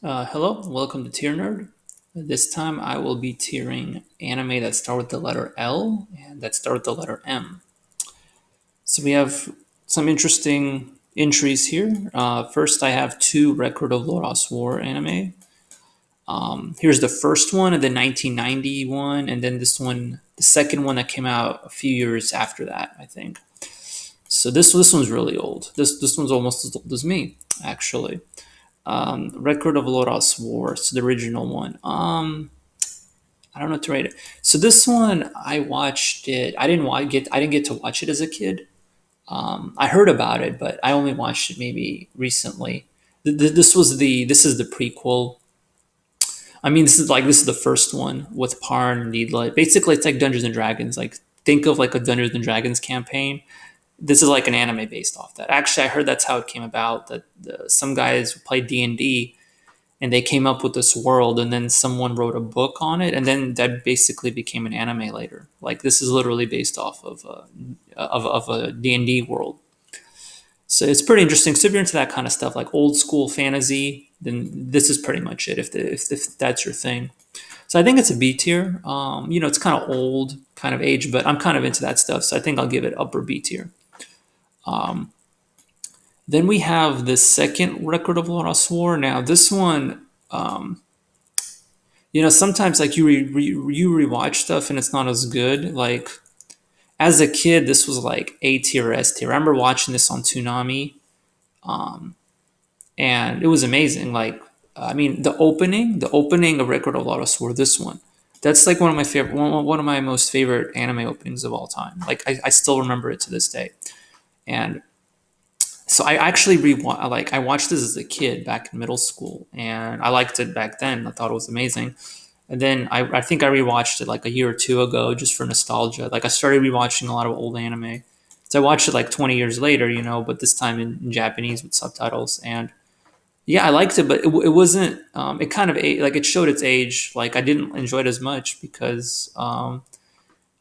Hello, welcome to Tier Nerd. This time I will be tiering anime that start with the letter L and that start with the letter M. So we have some interesting entries here. First, I have two Record of Lodoss War anime. Here's the first one, and the 1991, and then this one, the second one that came out a few years after that, I think. So this one's really old. This one's almost as old as me, actually. Record of Lodoss War, so the original one. I don't know what to rate it. So this one, I watched it. I didn't get to watch it as a kid. I heard about it, but I only watched it maybe recently. This is the prequel. I mean, this is the first one with Parn and Needla. Basically, it's like Dungeons and Dragons. Like think of like a Dungeons and Dragons campaign. This is like an anime based off that. Actually, I heard that's how it came about. That some guys who played D and they came up with this world, and then someone wrote a book on it, and then that basically became an anime later. Like this is literally based off of a D&D world. So it's pretty interesting. So if you're into that kind of stuff, like old school fantasy, then this is pretty much it. If that's your thing, so I think it's a B tier. It's kind of old, kind of age, but I'm kind of into that stuff, so I think I'll give it upper B tier. Um, then we have the second Record of Lodoss War. Now this one, sometimes like you rewatch stuff and it's not as good. Like as a kid, this was like A tier, S tier. I remember watching this on Toonami, um, and it was amazing. Like I mean, the opening of Record of Lodoss War, this one, that's like one of my most favorite anime openings of all time. Like I still remember it to this day, and so I actually I watched this as a kid back in middle school, and I liked it back then. I thought it was amazing. And then I think I rewatched it like a year or two ago just for nostalgia. Like I started rewatching a lot of old anime. So I watched it like 20 years later, but this time in Japanese with subtitles. And yeah, I liked it, but it wasn't, it kind of, like it showed its age. Like I didn't enjoy it as much because, when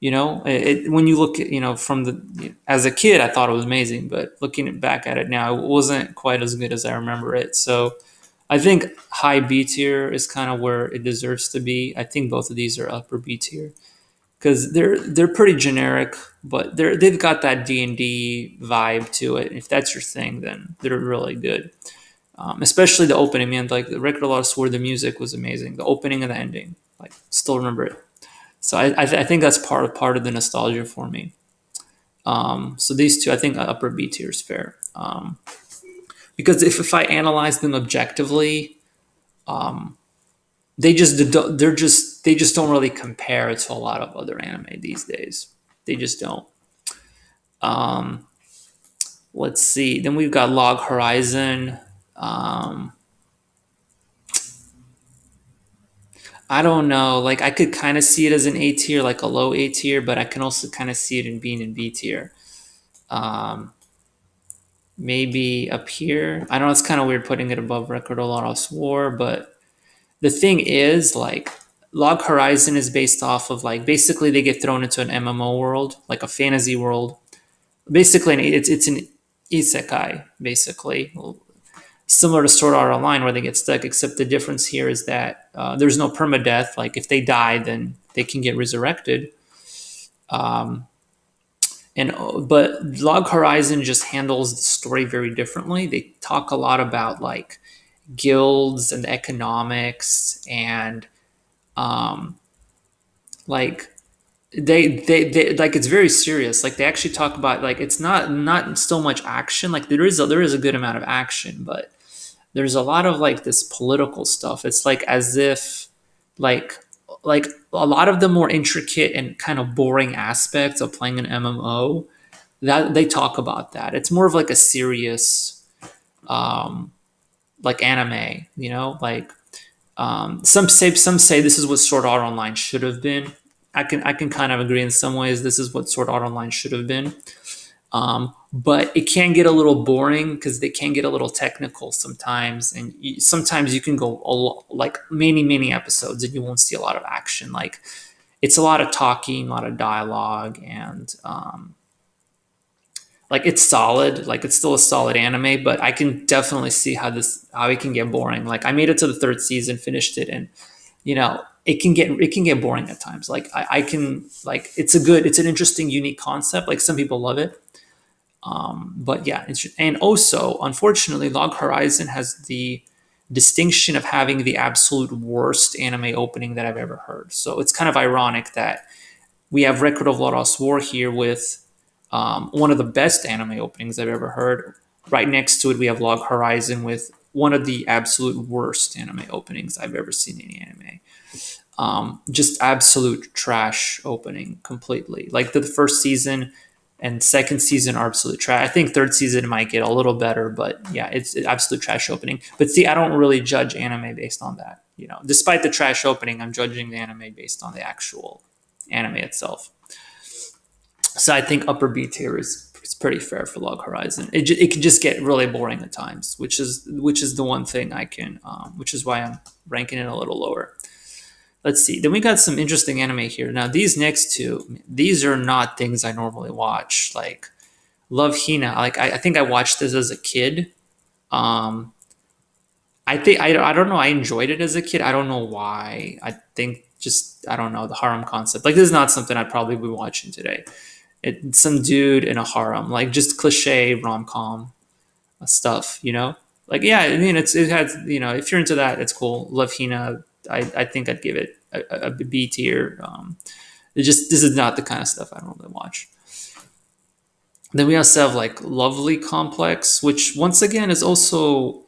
you look at, from as a kid, I thought it was amazing, but looking back at it now, it wasn't quite as good as I remember it. So I think high B tier is kind of where it deserves to be. I think both of these are upper B tier because they're pretty generic, but they've got that D&D vibe to it. If that's your thing, then they're really good. Especially the opening, man. Like the Record of Lost War, the music was amazing. The opening and the ending, like still remember it. So I think that's part of the nostalgia for me. So these two, I think upper B tier is fair. Because if I analyze them objectively, um, they just don't really compare to a lot of other anime these days. They just don't. Um, let's see. Then we've got Log Horizon. Um, I don't know. Like I could kind of see it as an A tier, like a low A tier, but I can also kind of see it in being in B tier. Um, Maybe up here. I know it's kind of weird putting it above Record of Lodoss War, but the thing is, like, Log Horizon is based off of like basically they get thrown into an MMO world, like a fantasy world. Basically, it's an isekai, basically similar to Sword Art Online, where they get stuck. Except the difference here is that there's no permadeath. Like if they die, then they can get resurrected. Um, but Log Horizon just handles the story very differently. They talk a lot about like guilds and economics and um, like they like it's very serious. Like they actually talk about like it's not so much action. Like there is a good amount of action, but there's a lot of like this political stuff. It's like as if like like a lot of the more intricate and kind of boring aspects of playing an MMO that they talk about that. It's more of like a serious um like anime, like some say this is what Sword Art Online should have been. I can kind of agree in some ways this is what Sword Art Online should have been. But it can get a little boring because they can get a little technical sometimes, and sometimes you can go like many episodes and you won't see a lot of action. Like it's a lot of talking, a lot of dialogue, and Like it's solid, like it's still a solid anime, but I can definitely see how it can get boring. Like I made it to the third season, finished it, and it can get boring at times. Like I can like it's an interesting, unique concept. Like some people love it, but yeah, and also unfortunately, Log Horizon has the distinction of having the absolute worst anime opening that I've ever heard. So it's kind of ironic that we have Record of Lodoss War here with one of the best anime openings I've ever heard. Right next to it, we have Log Horizon with one of the absolute worst anime openings I've ever seen in anime. Just absolute trash opening completely. Like the first season and second season are absolute trash. I think third season might get a little better, but yeah, it's absolute trash opening. But see, I don't really judge anime based on that. Despite the trash opening, I'm judging the anime based on the actual anime itself. So I think upper B tier is pretty fair for Log Horizon. It can just get really boring at times, which is the one thing which is why I'm ranking it a little lower. Let's see. Then we got some interesting anime here. Now these next two, these are not things I normally watch. Like Love Hina. Like I think I watched this as a kid. Um, I don't know. I enjoyed it as a kid. I don't know why. I think just I don't know the harem concept. Like this is not something I'd probably be watching today. Some dude in a harem, like just cliche rom com stuff. Like yeah, I mean it has if you're into that, it's cool. Love Hina, I think I'd give it a B tier. This is not the kind of stuff I normally watch. Then we also have like Lovely Complex, which once again is also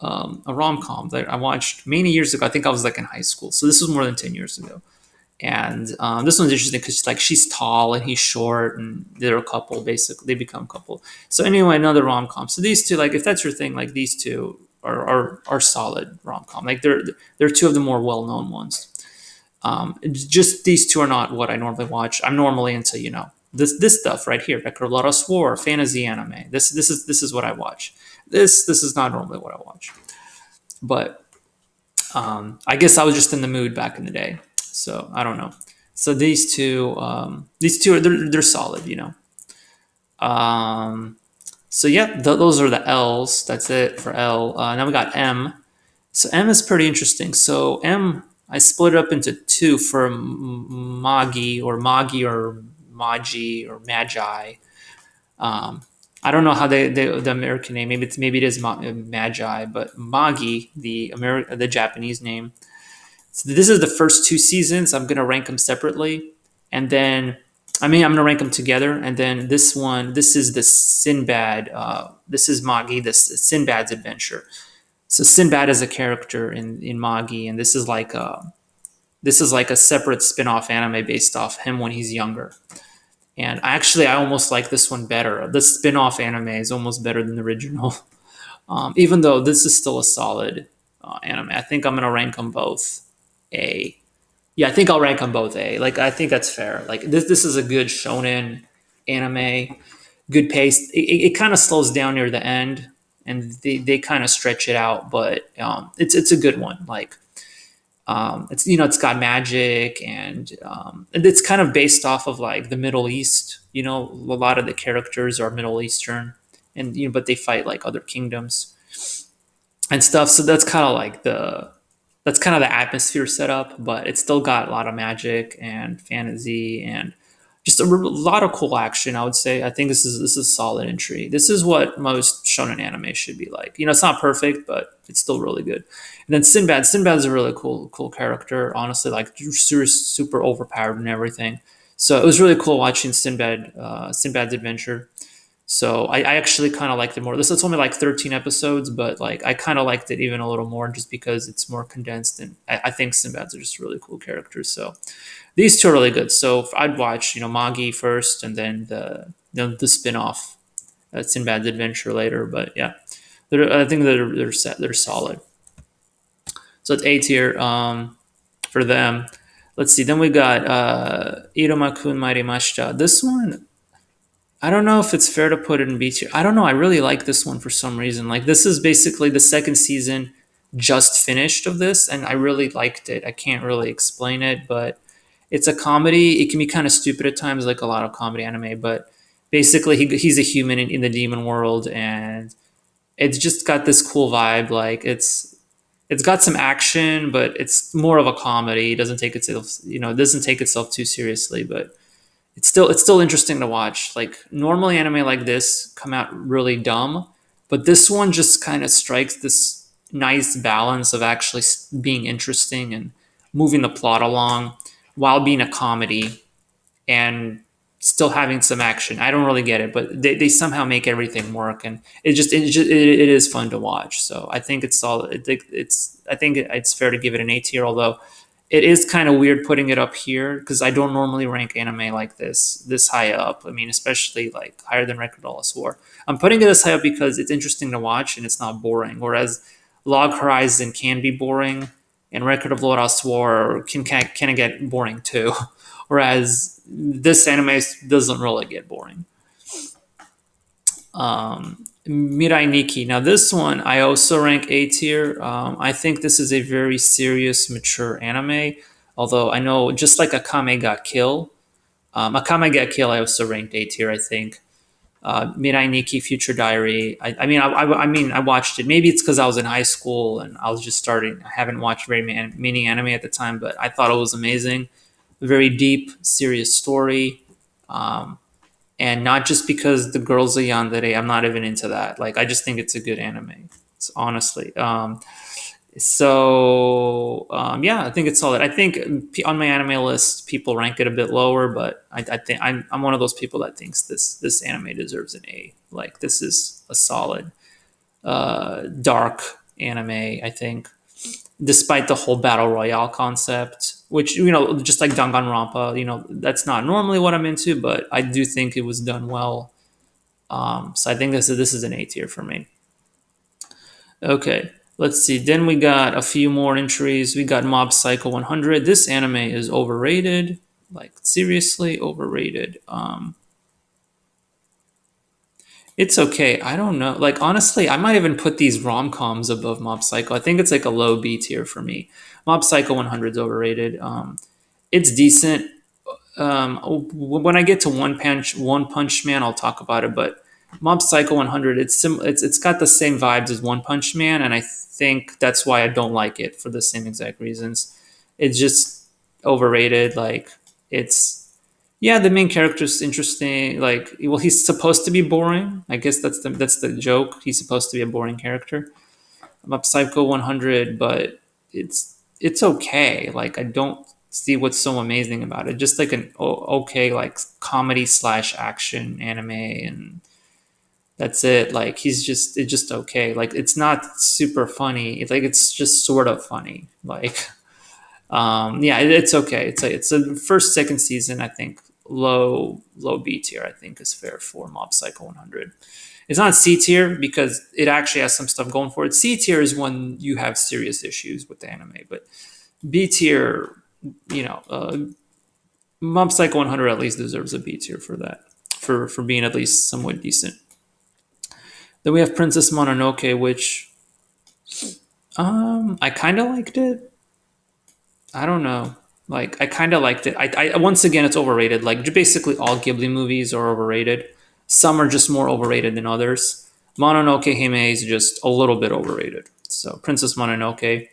a rom com that I watched many years ago. I think I was like in high school, so this was more than 10 years ago. And this one's interesting because like she's tall and he's short, and they're a couple. Basically, they become a couple. So anyway, another rom com. So these two, like if that's your thing, like these two are solid rom com. Like they're two of the more well known ones. Just these two are not what I normally watch. I'm normally into this stuff right here, like a lot of war, fantasy anime. This is what I watch. This is not normally what I watch, but I guess I was just in the mood back in the day, so I don't know. So these two they're solid. Um, so yeah, those are the L's. That's it for L. Now we got M. So M is pretty interesting. So M, I split it up into two for Magi or Magi or Magi. Um, I don't know how the American name. Maybe it is Magi, but Magi, the Japanese name. So this is the first two seasons. I'm gonna rank them separately, and then I'm gonna rank them together. And then this is the Sinbad. This is Magi, this Sinbad's adventure. So Sinbad is a character in Magi, and this is like a separate spin-off anime based off him when he's younger. And I almost like this one better. The spin-off anime is almost better than the original. Even though this is still a solid anime. I think I'm gonna rank them both A. Yeah, I think I'll rank them both A. Like I think that's fair. Like this is a good shonen anime, good pace. It kind of slows down near the end, and they kind of stretch it out, but it's a good one. Like it's got magic, and it's kind of based off of like the Middle East. A lot of the characters are Middle Eastern, and but they fight like other kingdoms and stuff. So that's kind of the atmosphere set up, but it's still got a lot of magic and fantasy and just a lot of cool action. I would say. I think this is a solid entry. This is what most shonen anime should be like. It's not perfect, but it's still really good. And then Sinbad. Sinbad's a really cool character. Honestly, like super overpowered and everything. So it was really cool watching Sinbad's adventure. So I actually kind of liked it more. This is only like 13 episodes, but like I kind of liked it even a little more just because it's more condensed, and I think Sinbad's are just really cool characters. So these two are really good. So I'd watch Magi first, and then the spin-off Sinbad's adventure later. But yeah, I think they're set. They're solid. So it's A tier for them. Let's see. Then we got Iroma-kun Mairimashita. This one, I don't know if it's fair to put it in B tier. I don't know. I really like this one for some reason. Like this is basically the second season just finished of this, and I really liked it. I can't really explain it, but it's a comedy. It can be kind of stupid at times, like a lot of comedy anime, but Basically, he's a human in the demon world, and it's just got this cool vibe. Like it's got some action, but it's more of a comedy. It doesn't take itself, it doesn't take itself too seriously, but it's still interesting to watch. Like normally anime like this come out really dumb, but this one just kind of strikes this nice balance of actually being interesting and moving the plot along while being a comedy and still having some action. I don't really get it, but they somehow make everything work, and it is fun to watch. So I think it's solid. I think it's fair to give it an A tier, although it is kind of weird putting it up here because I don't normally rank anime like this high up. I mean, especially like higher than Record Lawless War. I'm putting it this high up because it's interesting to watch and it's not boring. Whereas Log Horizon can be boring, and Record of Lawless War can get boring too. Whereas this anime doesn't really get boring. Mirai Nikki. Now this one I also rank A tier. I think this is a very serious, mature anime. Although I know, just like Akame Got Kill, Akame Got Kill I also ranked A tier. I think. Mirai Nikki Future Diary. I watched it. Maybe it's because I was in high school and I was just starting. I haven't watched very many anime at the time, but I thought it was amazing. Very deep, serious story. Um, and not just because the girls are yandere. I'm not even into that. Like I just think it's a good anime. It's honestly. Yeah, I think it's solid. I think on my anime list, people rank it a bit lower, but I think I'm one of those people that thinks this anime deserves an A. Like this is a solid, dark anime. I think, despite the whole battle royale concept, which just like Danganronpa, that's not normally what I'm into, but I do think it was done well. So I think this is an A tier for me. Okay, let's see. Then we got a few more entries. We got Mob Psycho 100. This anime is overrated, like seriously overrated. It's okay. I don't know. Like honestly, I might even put these rom coms above Mob Psycho. I think it's like a low B tier for me. Mob Psycho 100 is overrated. It's decent. When I get to One Punch Man, I'll talk about it. But Mob Psycho 100, it's got the same vibes as One Punch Man, and I think that's why I don't like it for the same exact reasons. It's just overrated. Like it's yeah, the main character's interesting. Like well, he's supposed to be boring. I guess that's the joke. He's supposed to be a boring character. Mob Psycho 100, but it's okay. Like I don't see what's so amazing about it. Just like an okay like comedy slash action anime, and that's it. Like it's just okay. Like it's not super funny. It's like it's just sort of funny. Like yeah, it's okay. It's a first second season. I think low B tier. I think is fair for Mob Psycho 100. It's not C tier because it actually has some stuff going for it. C tier is when you have serious issues with the anime, but B tier, you know, Mob Psycho 100 at least deserves a B tier for that, for being at least somewhat decent. Then we have Princess Mononoke, which I kind of liked it. I don't know. Like I kind of liked it. I once again it's overrated. Like basically all Ghibli movies are overrated. Some are just more overrated than others. Mononoke Hime is just a little bit overrated. So Princess Mononoke,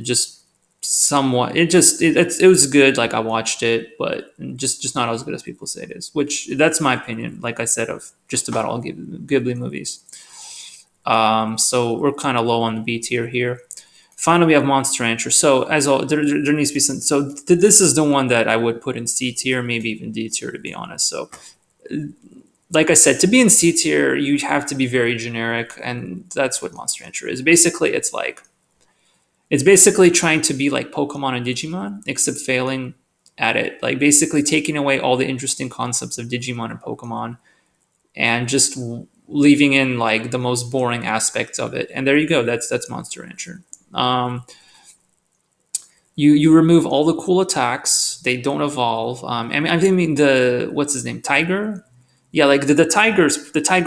just somewhat. It was good. Like I watched it, but just not as good as people say it is. Which that's my opinion. Like I said, of just about all Ghibli movies. So we're kind of low on the B tier here. Finally, we have Monster Rancher. So as all, there needs to be some. So this is the one that I would put in C tier, maybe even D tier, to be honest. So, like I said, to be in C tier, you have to be very generic, and that's what Monster Rancher is. Basically, it's basically trying to be like Pokemon and Digimon, except failing at it. Like basically taking away all the interesting concepts of Digimon and Pokemon, and just leaving in like the most boring aspects of it. And there you go. That's Monster Rancher. Um, you remove all the cool attacks. They don't evolve. I mean the what's his name, Tiger. Yeah, like the tiger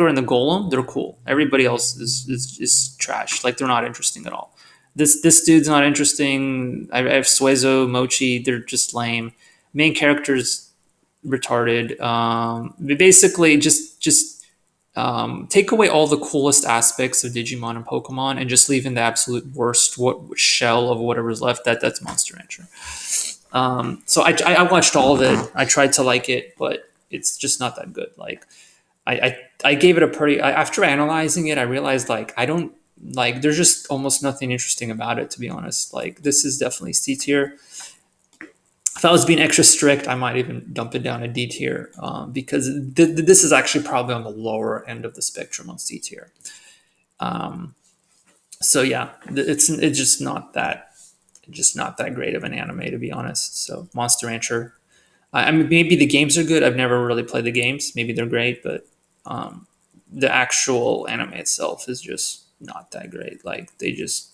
and the golem, they're cool. Everybody else is trash. Like they're not interesting at all. This dude's not interesting. I have Suezo, Mochi. They're just lame. Main characters, retarded. Basically, just take away all the coolest aspects of Digimon and Pokemon, and just leave in the absolute worst shell of whatever's left. That's Monster Rancher. So I watched all of it. I tried to like it, but it's just not that good. Like I gave it a pretty. After analyzing it, I realized like I don't like. There's just almost nothing interesting about it, to be honest. Like this is definitely C tier. If I was being extra strict, I might even dump it down a D tier because this is actually probably on the lower end of the spectrum on C tier. Um, so yeah, it's just not that great of an anime, to be honest. So Monster Rancher. I mean, maybe the games are good. I've never really played the games. Maybe they're great, but um, the actual anime itself is just not that great. Like they just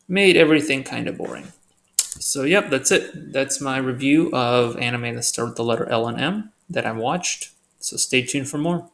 made everything kind of boring. So yep, that's it. That's my review of anime that start with the letter L and M that I watched. So stay tuned for more.